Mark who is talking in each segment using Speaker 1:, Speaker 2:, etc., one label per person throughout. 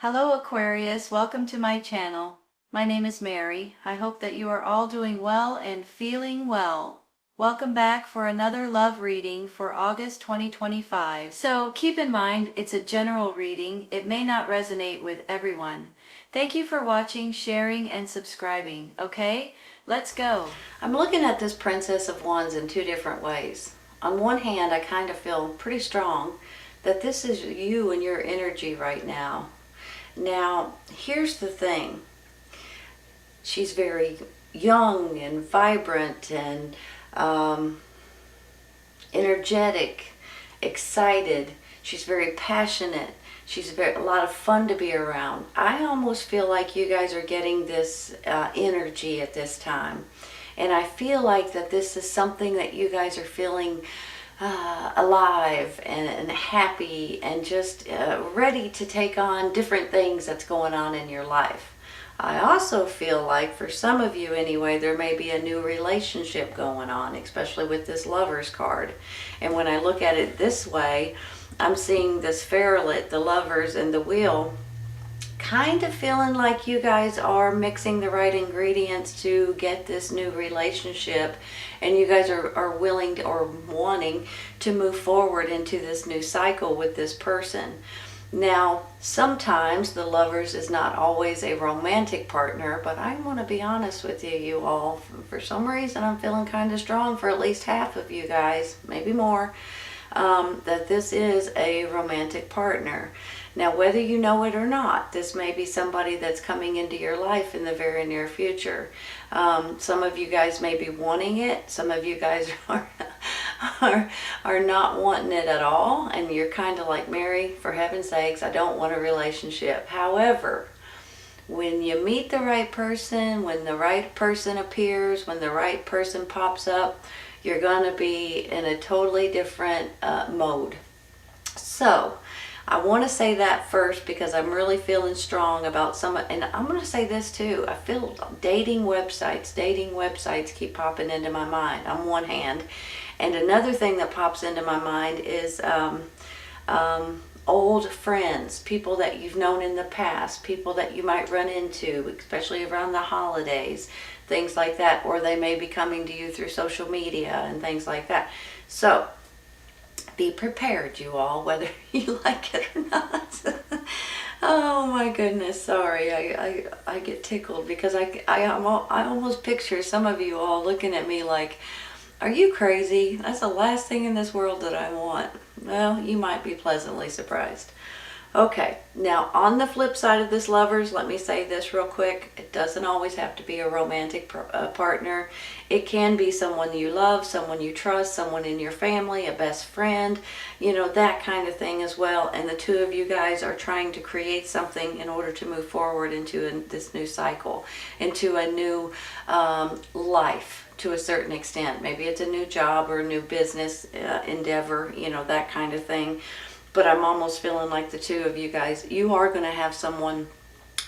Speaker 1: Hello Aquarius, welcome to my channel. My name is Mary. I hope that you are all doing well and feeling well. Welcome back for another love reading for August 2025. So keep in mind, it's a general reading. It may not resonate with everyone. Thank you for watching, sharing, and subscribing. Okay, let's go. I'm looking at this Princess of Wands in two different ways. On one hand, I kind of feel pretty strong that this is you and your energy right now. Now, here's the thing. She's very young and vibrant and energetic, excited. She's very passionate. She's a lot of fun to be around. I almost feel like you guys are getting this energy at this time. And I feel like that this is something that you guys are feeling alive and happy and just ready to take on different things that's going on in your life. I also feel like for some of you anyway, there may be a new relationship going on, especially with this Lovers card. And when I look at it this way, I'm seeing this Ferret, the Lovers, and the Wheel, kind of feeling like you guys are mixing the right ingredients to get this new relationship, and you guys are willing to, or wanting to move forward into this new cycle with this person. Now, sometimes the Lovers is not always a romantic partner, but I want to be honest with you all. For some reason, I'm feeling kind of strong for at least half of you guys, maybe more, that this is a romantic partner. Now, whether you know it or not, this may be somebody that's coming into your life in the very near future. Some of you guys may be wanting it. Some of you guys are not wanting it at all. And you're kind of like, Mary, for heaven's sakes, I don't want a relationship. However, when you meet the right person, when the right person appears, when the right person pops up, you're going to be in a totally different mode. So, I want to say that first because I'm really feeling strong about some, and I'm going to say this too. I feel dating websites keep popping into my mind on one hand. And another thing that pops into my mind is old friends, people that you've known in the past, people that you might run into, especially around the holidays, things like that. Or they may be coming to you through social media and things like that. So, be prepared, you all, whether you like it or not. Oh my goodness, sorry, I get tickled because I almost picture some of you all looking at me like, are you crazy? That's the last thing in this world that I want. Well, you might be pleasantly surprised. Okay, now on the flip side of this, Lovers, let me say this real quick. It doesn't always have to be a romantic partner. It can be someone you love, someone you trust, someone in your family, a best friend, you know, that kind of thing as well. And the two of you guys are trying to create something in order to move forward into this new cycle, into a new life to a certain extent. Maybe it's a new job or a new business endeavor, you know, that kind of thing. But I'm almost feeling like the two of you guys, you are going to have someone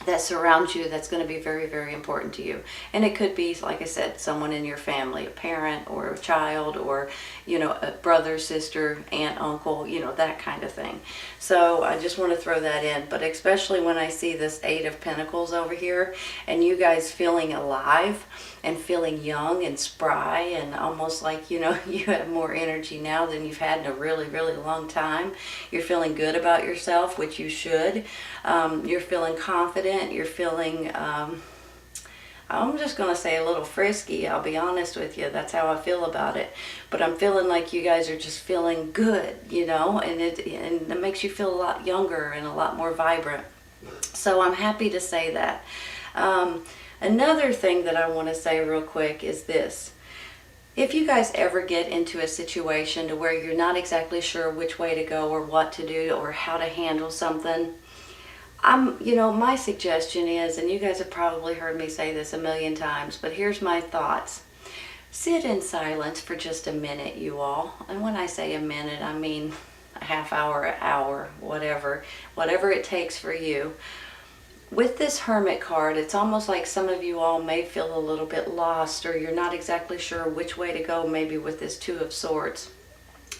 Speaker 1: that surrounds you that's going to be very, very important to you. And it could be, like I said, someone in your family, a parent or a child, or, you know, a brother, sister, aunt, uncle, you know, that kind of thing. So I just want to throw that in. But especially when I see this Eight of Pentacles over here and you guys feeling alive and feeling young and spry and almost like, you know, you have more energy now than you've had in a really, really long time. You're feeling good about yourself, which you should. You're feeling confident. You're feeling, I'm just going to say a little frisky. I'll be honest with you. That's how I feel about it. But I'm feeling like you guys are just feeling good, you know, and it makes you feel a lot younger and a lot more vibrant. So I'm happy to say that. Another thing that I want to say real quick is this. If you guys ever get into a situation to where you're not exactly sure which way to go or what to do or how to handle something, you know, my suggestion is, and you guys have probably heard me say this a million times, but here's my thoughts. Sit in silence for just a minute, you all. And when I say a minute, I mean a half hour, an hour, whatever it takes for you. With this Hermit card, it's almost like some of you all may feel a little bit lost, or you're not exactly sure which way to go, maybe with this Two of Swords.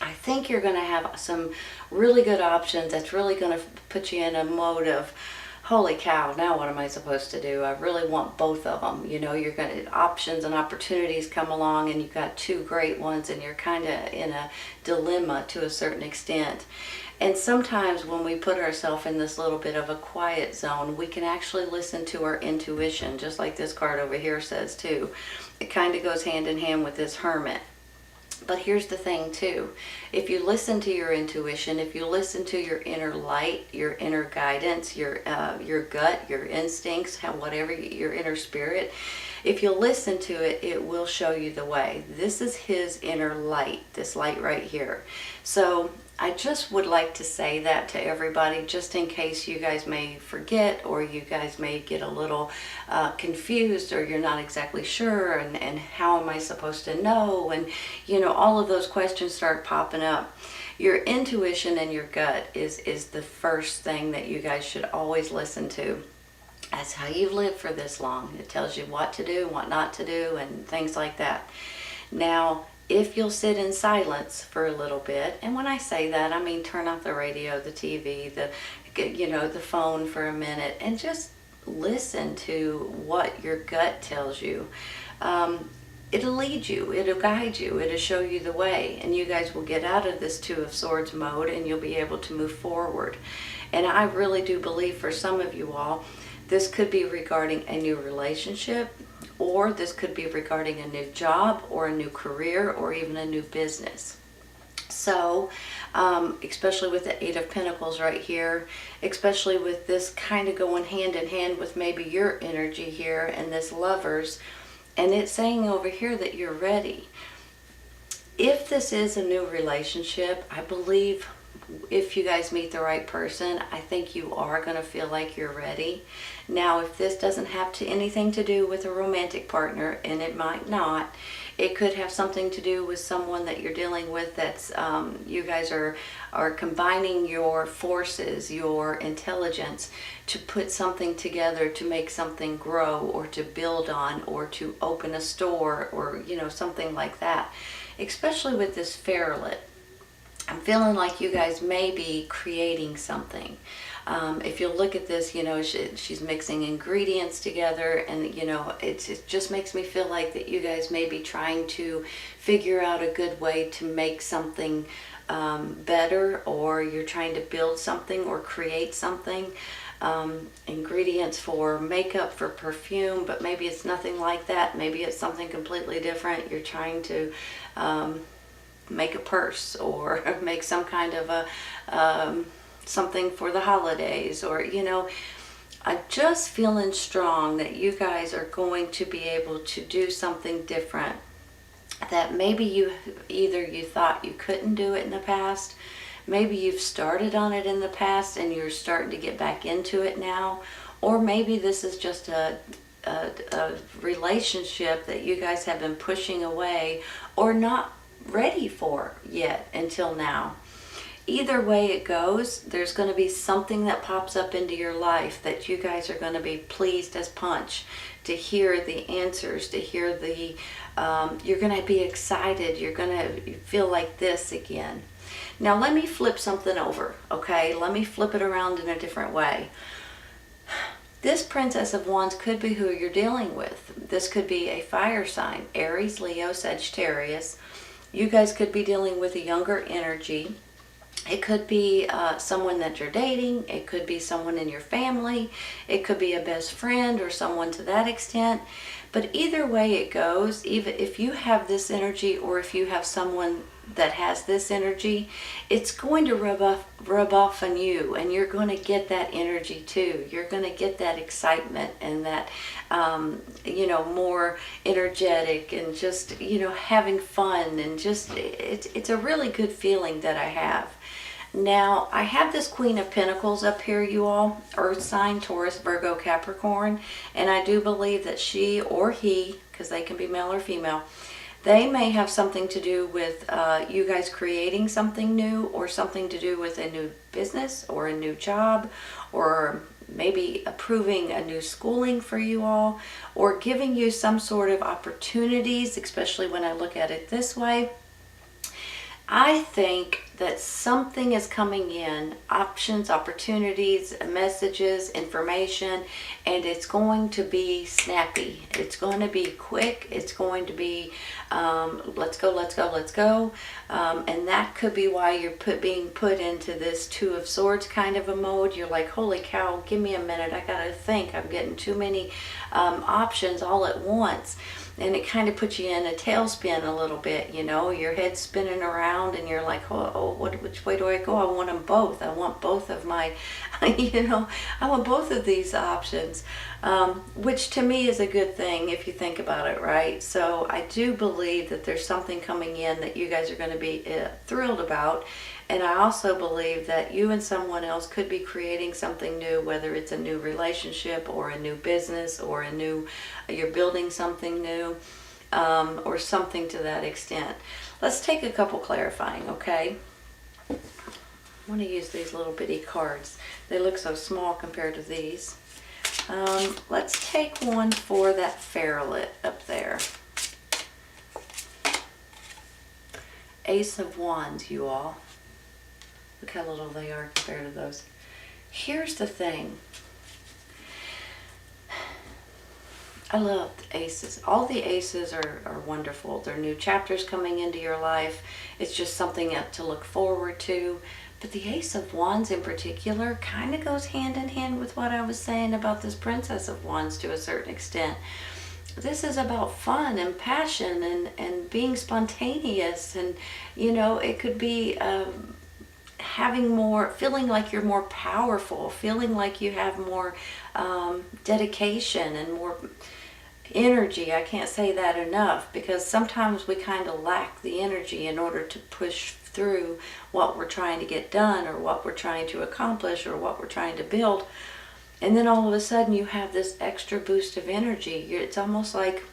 Speaker 1: I think you're going to have some really good options that's really going to put you in a mode of holy cow, now what am I supposed to do? I really want both of them. You know, you're going to, options and opportunities come along and you've got two great ones and you're kind of in a dilemma to a certain extent. And sometimes when we put ourselves in this little bit of a quiet zone, we can actually listen to our intuition, just like this card over here says too. It kind of goes hand in hand with this Hermit. But here's the thing too, if you listen to your intuition, if you listen to your inner light, your inner guidance, your gut, your instincts, whatever, your inner spirit, if you listen to it, it will show you the way. This is his inner light, this light right here. So I just would like to say that to everybody, just in case you guys may forget, or you guys may get a little confused, or you're not exactly sure, and how am I supposed to know, and you know, all of those questions start popping up. Your intuition and your gut is the first thing that you guys should always listen to. That's how you've lived for this long. It tells you what to do, what not to do, and things like that. Now, if you'll sit in silence for a little bit, and when I say that, I mean turn off the radio, the TV, the phone for a minute, and just listen to what your gut tells you. It'll lead you, it'll guide you, it'll show you the way, and you guys will get out of this Two of Swords mode and you'll be able to move forward. And I really do believe for some of you all, this could be regarding a new relationship, or this could be regarding a new job, or a new career, or even a new business. So, especially with the Eight of Pentacles right here, especially with this kind of going hand in hand with maybe your energy here and this Lovers, and it's saying over here that you're ready. If this is a new relationship, I believe if you guys meet the right person, I think you are going to feel like you're ready. Now, if this doesn't have anything to do with a romantic partner, and it might not, it could have something to do with someone that you're dealing with that's, you guys are combining your forces, your intelligence, to put something together, to make something grow, or to build on, or to open a store, or, you know, something like that. Especially with this Fairlet. I'm feeling like you guys may be creating something. If you look at this, you know, she's mixing ingredients together, and you know, it just makes me feel like that you guys may be trying to figure out a good way to make something better, or you're trying to build something or create something. Ingredients for makeup, for perfume, but maybe it's nothing like that. Maybe it's something completely different. You're trying to make a purse, or make some kind of a something for the holidays, or you know, I'm just feeling strong that you guys are going to be able to do something different, that maybe you thought you couldn't do it in the past, maybe you've started on it in the past and you're starting to get back into it now, or maybe this is just a relationship that you guys have been pushing away or not ready for yet until now. Either way it goes, there's going to be something that pops up into your life that you guys are going to be pleased as punch to hear the answers, to hear the, you're going to be excited, you're going to feel like this again. Now let me flip something over, okay? Let me flip it around in a different way. This Princess of Wands could be who you're dealing with. This could be a fire sign, Aries, Leo, Sagittarius. You guys could be dealing with a younger energy. It could be someone that you're dating. It could be someone in your family. It could be a best friend or someone to that extent. But either way it goes, even if you have this energy or if you have someone that has this energy, it's going to rub off on you, and you're going to get that energy too. You're going to get that excitement and that, you know, more energetic and just, you know, having fun, and just, it's a really good feeling that I have. Now, I have this Queen of Pentacles up here, you all, Earth sign, Taurus, Virgo, Capricorn, and I do believe that she or he, because they can be male or female, they may have something to do with you guys creating something new, or something to do with a new business or a new job, or maybe approving a new schooling for you all, or giving you some sort of opportunities, especially when I look at it this way. I think that something is coming in, options, opportunities, messages, information, and it's going to be snappy. It's going to be quick. It's going to be let's go, let's go, let's go. And that could be why you're being put into this Two of Swords kind of a mode. You're like, holy cow, give me a minute. I gotta think. I'm getting too many options all at once. And it kind of puts you in a tailspin a little bit, you know, your head's spinning around and you're like, which way do I go? I want them both. I want both of my, you know, I want both of these options, which to me is a good thing if you think about it, right? So I do believe that there's something coming in that you guys are going to be thrilled about. And I also believe that you and someone else could be creating something new, whether it's a new relationship or a new business or you're building something new, or something to that extent. Let's take a couple clarifying, okay? I want to use these little bitty cards. They look so small compared to these. Let's take one for that ferret up there. Ace of Wands, you all. Look how little they are compared to those. Here's the thing. I love the aces. All the aces are wonderful. They're new chapters coming into your life. It's just something to look forward to. But the Ace of Wands in particular kind of goes hand in hand with what I was saying about this Princess of Wands to a certain extent. This is about fun and passion and being spontaneous. And, you know, it could be feeling like you're more powerful, feeling like you have more dedication and more energy. I can't say that enough, because sometimes we kind of lack the energy in order to push through what we're trying to get done or what we're trying to accomplish or what we're trying to build. And then all of a sudden you have this extra boost of energy. It's almost like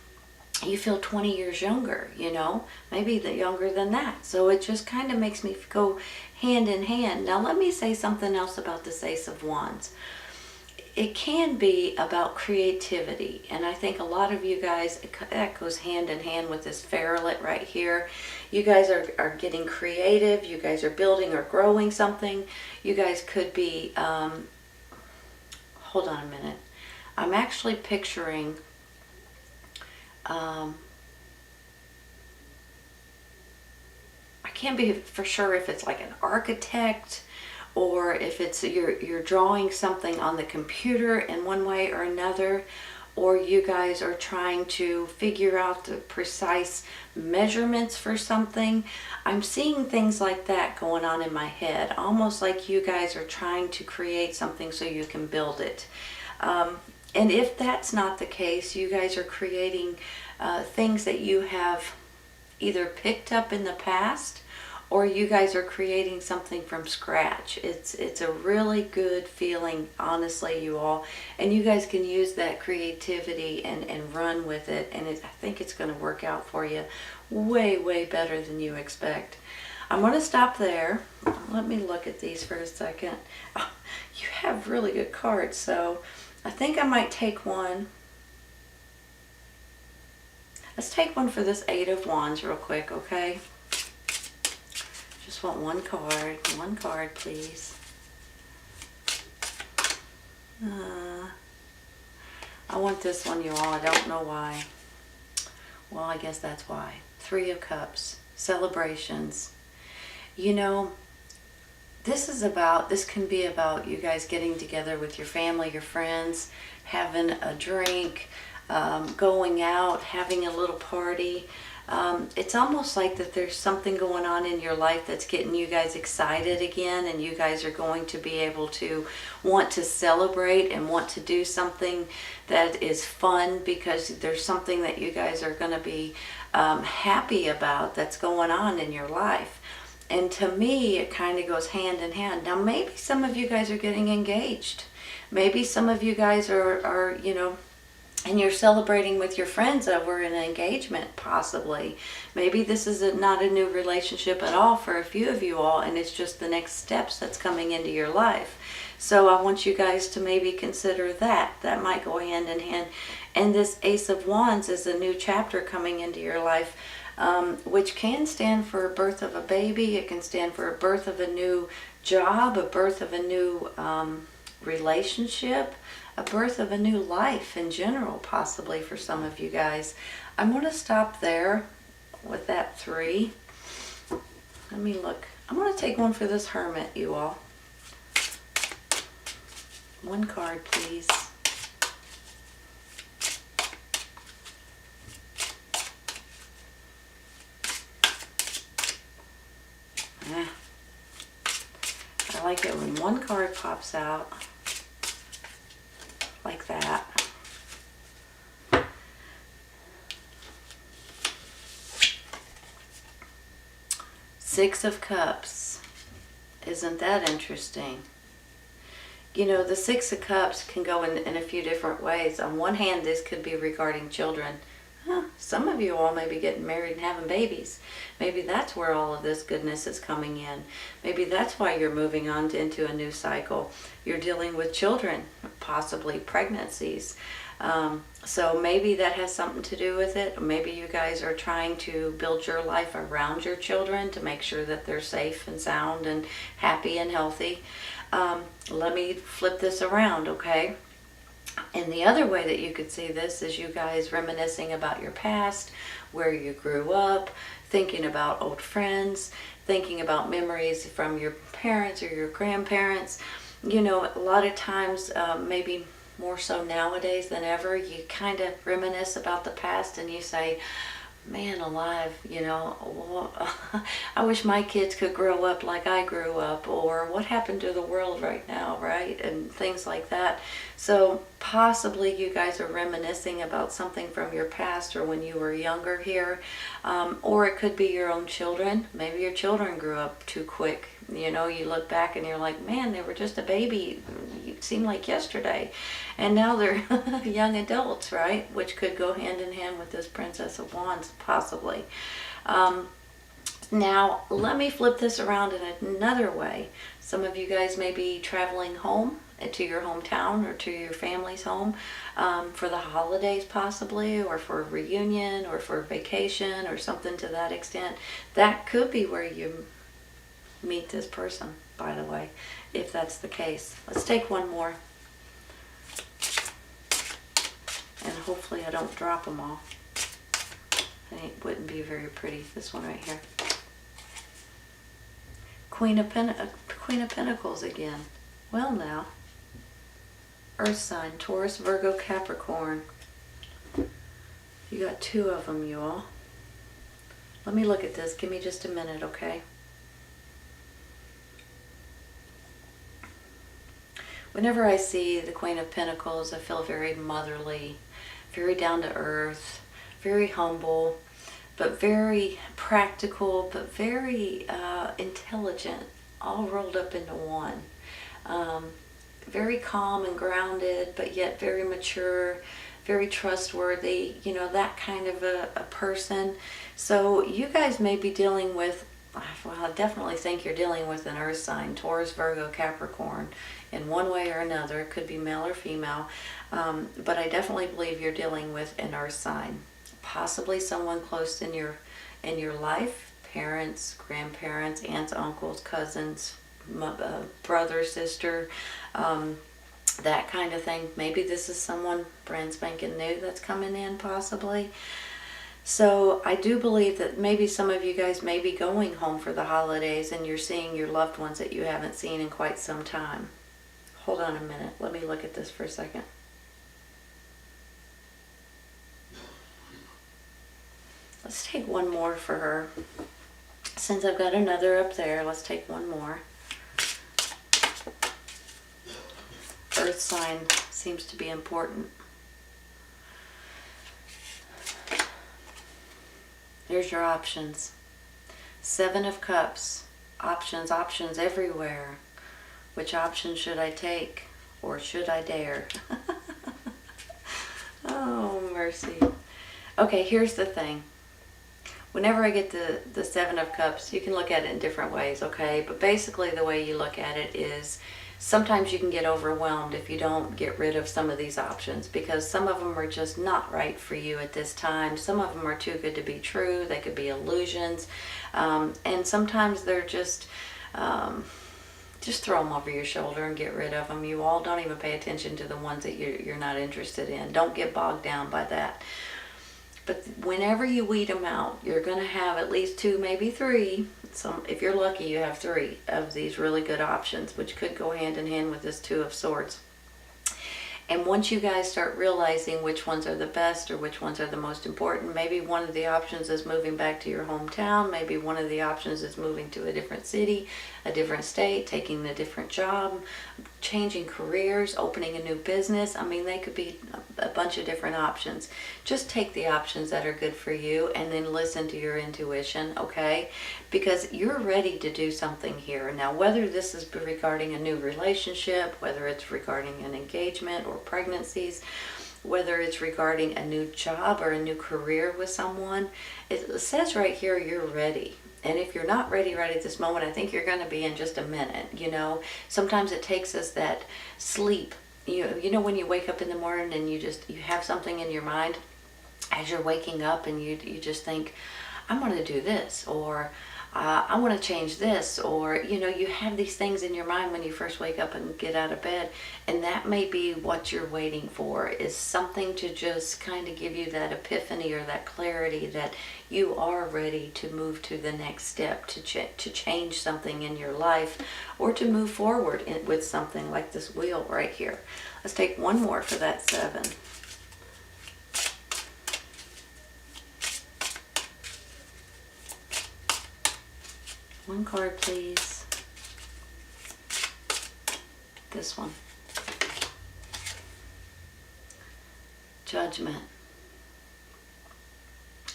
Speaker 1: you feel 20 years younger, you know, maybe younger than that. So it just kind of makes me go hand in hand. Now let me say something else about this Ace of Wands. It can be about creativity, and I think a lot of you guys, that goes hand in hand with this ferret right here. You guys are getting creative. You guys are building or growing something. You guys could be, hold on a minute. I'm actually picturing I can't be for sure if it's like an architect or if it's you're drawing something on the computer in one way or another, or you guys are trying to figure out the precise measurements for something. I'm seeing things like that going on in my head, almost like you guys are trying to create something so you can build it. And if that's not the case, you guys are creating things that you have either picked up in the past, or you guys are creating something from scratch. It's a really good feeling, honestly, you all. And you guys can use that creativity and run with it. And I think it's going to work out for you way, way better than you expect. I'm going to stop there. Let me look at these for a second. Oh, you have really good cards, so I think I might take one. Let's take one for this Eight of Wands real quick, okay? Just want one card, please. I want this one, you all. I don't know why. Well, I guess that's why. Three of Cups, celebrations. You know, this can be about you guys getting together with your family, your friends, having a drink, going out, having a little party. It's almost like that there's something going on in your life that's getting you guys excited again, and you guys are going to be able to want to celebrate and want to do something that is fun, because there's something that you guys are going to be happy about that's going on in your life. And to me, it kind of goes hand in hand. Now, maybe some of you guys are getting engaged. Maybe some of you guys are you know, and you're celebrating with your friends over an engagement, possibly. Maybe this is not a new relationship at all for a few of you all, and it's just the next steps that's coming into your life. So I want you guys to maybe consider that. That might go hand in hand. And this Ace of Wands is a new chapter coming into your life. which can stand for a birth of a baby. It can stand for a birth of a new job, a birth of a new relationship, a birth of a new life in general, possibly for some of you guys. I'm going to stop there with that 3. Let me look. I'm going to take one for this Hermit, you all. One card, please. I like it when one card pops out like that. Six of Cups. Isn't that interesting? You know, the Six of Cups can go in a few different ways. On one hand, this could be regarding children. Some of you all may be getting married and having babies. Maybe that's where all of this goodness is coming in. Maybe that's why you're moving on into a new cycle. You're dealing with children, possibly pregnancies. So maybe that has something to do with it. Maybe you guys are trying to build your life around your children to make sure that they're safe and sound and happy and healthy. Let me flip this around, okay? And the other way that you could see this is you guys reminiscing about your past, where you grew up, thinking about old friends, thinking about memories from your parents or your grandparents. You know, a lot of times, maybe more so nowadays than ever, you kind of reminisce about the past and you say, man alive, you know, I wish my kids could grow up like I grew up, or what happened to the world right now, right? And things like that. So possibly you guys are reminiscing about something from your past or when you were younger here, or it could be your own children. Maybe your children grew up too quick. You know, you look back and you're like, man, they were just a baby. It seemed like yesterday. And now they're young adults, right? Which could go hand in hand with this Princess of Wands, possibly. Now, let me flip this around in another way. Some of you guys may be traveling home to your hometown or to your family's home for the holidays, possibly, or for a reunion or for a vacation or something to that extent. That could be where you meet this person, by the way, if that's the case. Let's take one more. And hopefully I don't drop them all. It wouldn't be very pretty, this one right here. Queen of Pentacles again. Well now. Earth sign, Taurus, Virgo, Capricorn. You got 2 of them, you all. Let me look at this. Give me just a minute, okay? Whenever I see the Queen of Pentacles, I feel very motherly, very down to earth, very humble, but very practical, but very intelligent, all rolled up into one. Very calm and grounded, but yet very mature, very trustworthy, you know, that kind of a person. So you guys may be dealing with, well, I definitely think you're dealing with an earth sign, Taurus, Virgo, Capricorn, in one way or another. It could be male or female, but I definitely believe you're dealing with an earth sign. Possibly someone close in your life, parents, grandparents, aunts, uncles, cousins, brother, sister, that kind of thing. Maybe this is someone brand spanking new that's coming in, possibly. So I do believe that maybe some of you guys may be going home for the holidays and you're seeing your loved ones that you haven't seen in quite some time. Hold on a minute. Let me look at this for a second. Let's take one more for her. Since I've got another up there, let's take one more. Earth sign seems to be important. There's your options. 7 of Cups. Options, options everywhere. Which option should I take? Or should I dare? Oh, mercy. Okay, here's the thing. Whenever I get the 7 of Cups, you can look at it in different ways, okay? But basically the way you look at it is sometimes you can get overwhelmed if you don't get rid of some of these options, because some of them are just not right for you at this time. Some of them are too good to be true. They could be illusions. And sometimes they're just throw them over your shoulder and get rid of them. You all don't even pay attention to the ones that you're not interested in. Don't get bogged down by that. But whenever you weed them out, you're going to have at least 2, maybe 3. If you're lucky, you have 3 of these really good options, which could go hand in hand with this 2 of Swords. And once you guys start realizing which ones are the best or which ones are the most important, maybe one of the options is moving back to your hometown, maybe one of the options is moving to a different city, a different state, taking a different job, changing careers, opening a new business. I mean, they could be a bunch of different options. Just take the options that are good for you and then listen to your intuition, okay? Because you're ready to do something here. Now, whether this is regarding a new relationship, whether it's regarding an engagement or pregnancies, whether it's regarding a new job or a new career with someone, it says right here you're ready. And if you're not ready right at this moment, I think you're going to be in just a minute. You know, sometimes it takes us that sleep. You know when you wake up in the morning and you have something in your mind as you're waking up, and you just think, I'm going to do this, or I want to change this, or you have these things in your mind when you first wake up and get out of bed, and that may be what you're waiting for, is something to just kind of give you that epiphany or that clarity that you are ready to move to the next step, to change something in your life, or to move forward with something like this wheel right here. Let's take one more for that 7. One card, please. This one. Judgment.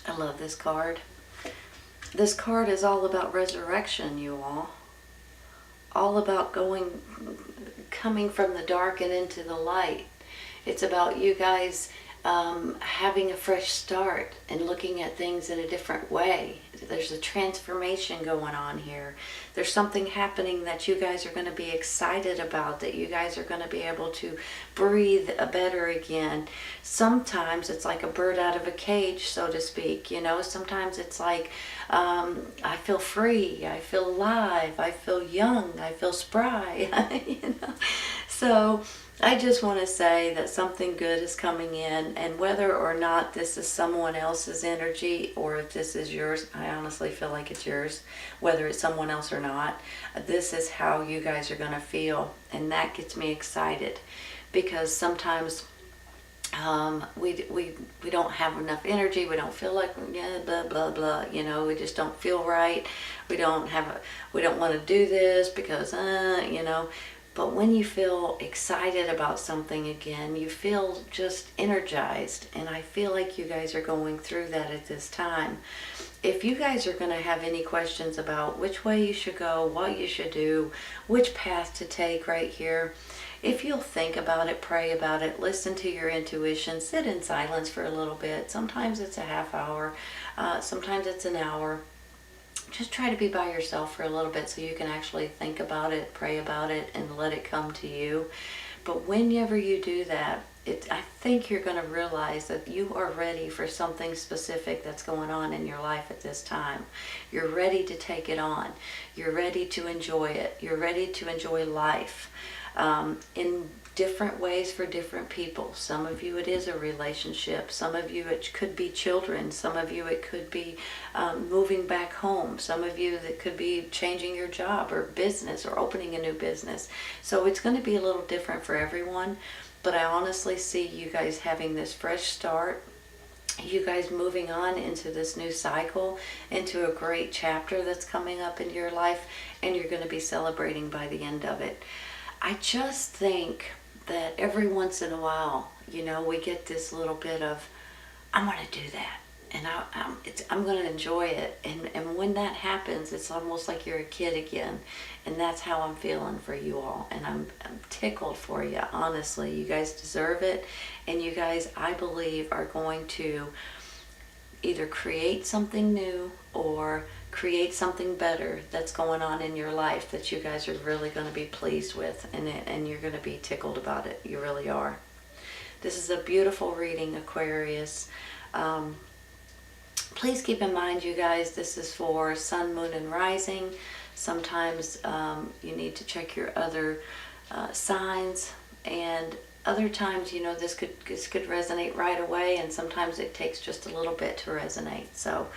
Speaker 1: I love this card. This card is all about resurrection, you all. All about coming from the dark and into the light. It's about you guys having a fresh start and looking at things in a different way. There's a transformation going on here. There's something happening that you guys are going to be excited about, that you guys are going to be able to breathe better again. Sometimes it's like a bird out of a cage, so to speak. Sometimes it's like I feel free, I feel alive, I feel young, I feel spry. So I just want to say that something good is coming in, and whether or not this is someone else's energy or if this is yours, I honestly feel like it's yours, whether it's someone else or not. This is how you guys are going to feel, and that gets me excited, because sometimes we don't have enough energy. We don't feel like blah blah blah. We just don't feel right. We don't want to do this because But when you feel excited about something again, you feel just energized. And I feel like you guys are going through that at this time. If you guys are going to have any questions about which way you should go, what you should do, which path to take right here, if you'll think about it, pray about it, listen to your intuition, sit in silence for a little bit. Sometimes it's a half hour, sometimes it's an hour. Just try to be by yourself for a little bit so you can actually think about it, pray about it, and let it come to you. But whenever you do that, I think you're going to realize that you are ready for something specific that's going on in your life at this time. You're ready to take it on. You're ready to enjoy it. You're ready to enjoy life in different ways for different people. Some of you it is a relationship. Some of you it could be children. Some of you it could be moving back home. Some of you that could be changing your job or business or opening a new business. So it's going to be a little different for everyone. But I honestly see you guys having this fresh start. You guys moving on into this new cycle, into a great chapter that's coming up in your life, and you're going to be celebrating by the end of it. I just think that every once in a while, we get this little bit of, I'm going to do that, and I'm going to enjoy it. And when that happens, it's almost like you're a kid again. And that's how I'm feeling for you all. And I'm tickled for you, honestly. You guys deserve it. And you guys, I believe, are going to either create something new or create something better that's going on in your life that you guys are really going to be pleased with, and you're going to be tickled about it. You really are. This is a beautiful reading, Aquarius. Please keep in mind, you guys, this is for Sun, Moon, and Rising. Sometimes you need to check your other signs, and other times, you know, this could resonate right away, and sometimes it takes just a little bit to resonate. So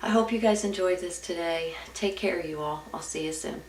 Speaker 1: I hope you guys enjoyed this today. Take care, you all. I'll see you soon.